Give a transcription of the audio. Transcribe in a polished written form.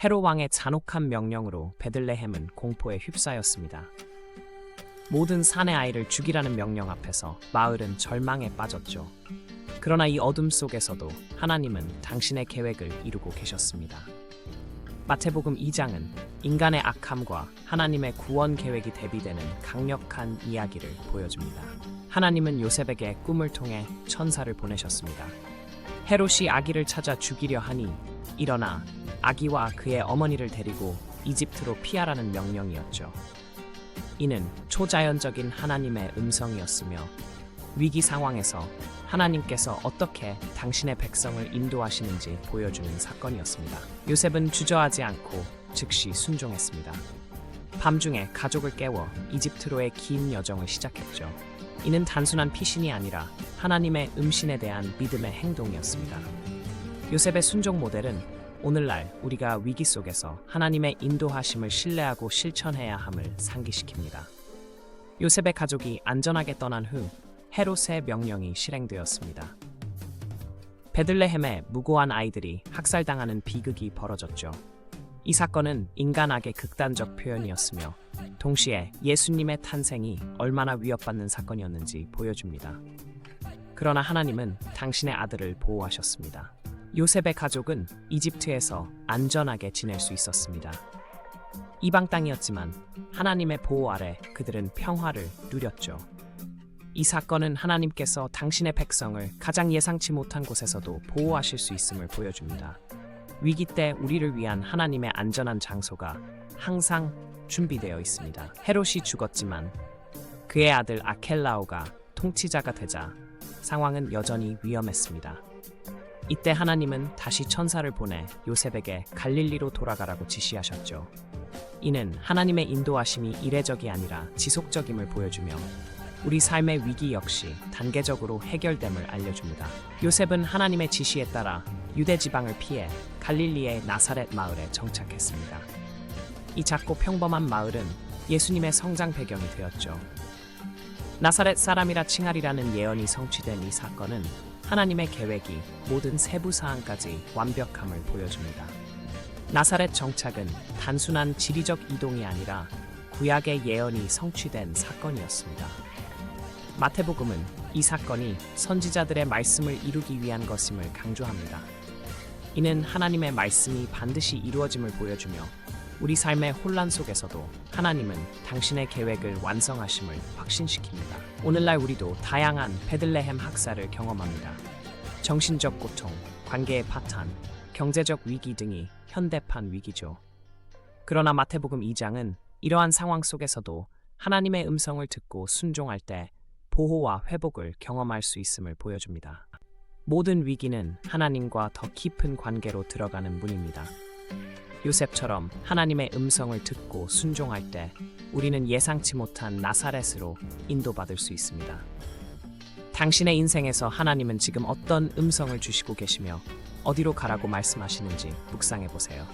헤롯 왕의 잔혹한 명령으로 베들레헴은 공포에 휩싸였습니다. 모든 산의 아이를 죽이라는 명령 앞에서 마을은 절망에 빠졌죠. 그러나 이 어둠 속에서도 하나님은 당신의 계획을 이루고 계셨습니다. 마태복음 2장은 인간의 악함과 하나님의 구원 계획이 대비되는 강력한 이야기를 보여줍니다. 하나님은 요셉에게 꿈을 통해 천사를 보내셨습니다. 헤롯이 아기를 찾아 죽이려 하니 일어나 아기와 그의 어머니를 데리고 이집트로 피하라는 명령이었죠. 이는 초자연적인 하나님의 음성이었으며 위기 상황에서 하나님께서 어떻게 당신의 백성을 인도하시는지 보여주는 사건이었습니다. 요셉은 주저하지 않고 즉시 순종했습니다. 밤중에 가족을 깨워 이집트로의 긴 여정을 시작했죠. 이는 단순한 피신이 아니라 하나님의 음신에 대한 믿음의 행동이었습니다. 요셉의 순종 모델은 오늘날 우리가 위기 속에서 하나님의 인도하심을 신뢰하고 실천해야 함을 상기시킵니다. 요셉의 가족이 안전하게 떠난 후 헤롯의 명령이 실행되었습니다. 베들레헴에 무고한 아이들이 학살당하는 비극이 벌어졌죠. 이 사건은 인간악의 극단적 표현이었으며 동시에 예수님의 탄생이 얼마나 위협받는 사건이었는지 보여줍니다. 그러나 하나님은 당신의 아들을 보호하셨습니다. 요셉의 가족은 이집트에서 안전하게 지낼 수 있었습니다. 이방 땅이었지만 하나님의 보호 아래 그들은 평화를 누렸죠. 이 사건은 하나님께서 당신의 백성을 가장 예상치 못한 곳에서도 보호하실 수 있음을 보여줍니다. 위기 때 우리를 위한 하나님의 안전한 장소가 항상 준비되어 있습니다. 헤롯이 죽었지만 그의 아들 아켈라오가 통치자가 되자 상황은 여전히 위험했습니다. 이때 하나님은 다시 천사를 보내 요셉에게 갈릴리로 돌아가라고 지시하셨죠. 이는 하나님의 인도하심이 이례적이 아니라 지속적임을 보여주며 우리 삶의 위기 역시 단계적으로 해결됨을 알려줍니다. 요셉은 하나님의 지시에 따라 유대 지방을 피해 갈릴리의 나사렛 마을에 정착했습니다. 이 작고 평범한 마을은 예수님의 성장 배경이 되었죠. 나사렛 사람이라 칭하리라는 예언이 성취된 이 사건은 하나님의 계획이 모든 세부 사항까지 완벽함을 보여줍니다. 나사렛 정착은 단순한 지리적 이동이 아니라 구약의 예언이 성취된 사건이었습니다. 마태복음은 이 사건이 선지자들의 말씀을 이루기 위한 것임을 강조합니다. 이는 하나님의 말씀이 반드시 이루어짐을 보여주며 우리 삶의 혼란 속에서도 하나님은 당신의 계획을 완성하심을 확신시킵니다. 오늘날 우리도 다양한 베들레헴 학살을 경험합니다. 정신적 고통, 관계의 파탄, 경제적 위기 등이 현대판 위기죠. 그러나 마태복음 2장은 이러한 상황 속에서도 하나님의 음성을 듣고 순종할 때 보호와 회복을 경험할 수 있음을 보여줍니다. 모든 위기는 하나님과 더 깊은 관계로 들어가는 문입니다. 요셉처럼 하나님의 음성을 듣고 순종할 때 우리는 예상치 못한 나사렛으로 인도받을 수 있습니다. 당신의 인생에서 하나님은 지금 어떤 음성을 주시고 계시며 어디로 가라고 말씀하시는지 묵상해 보세요.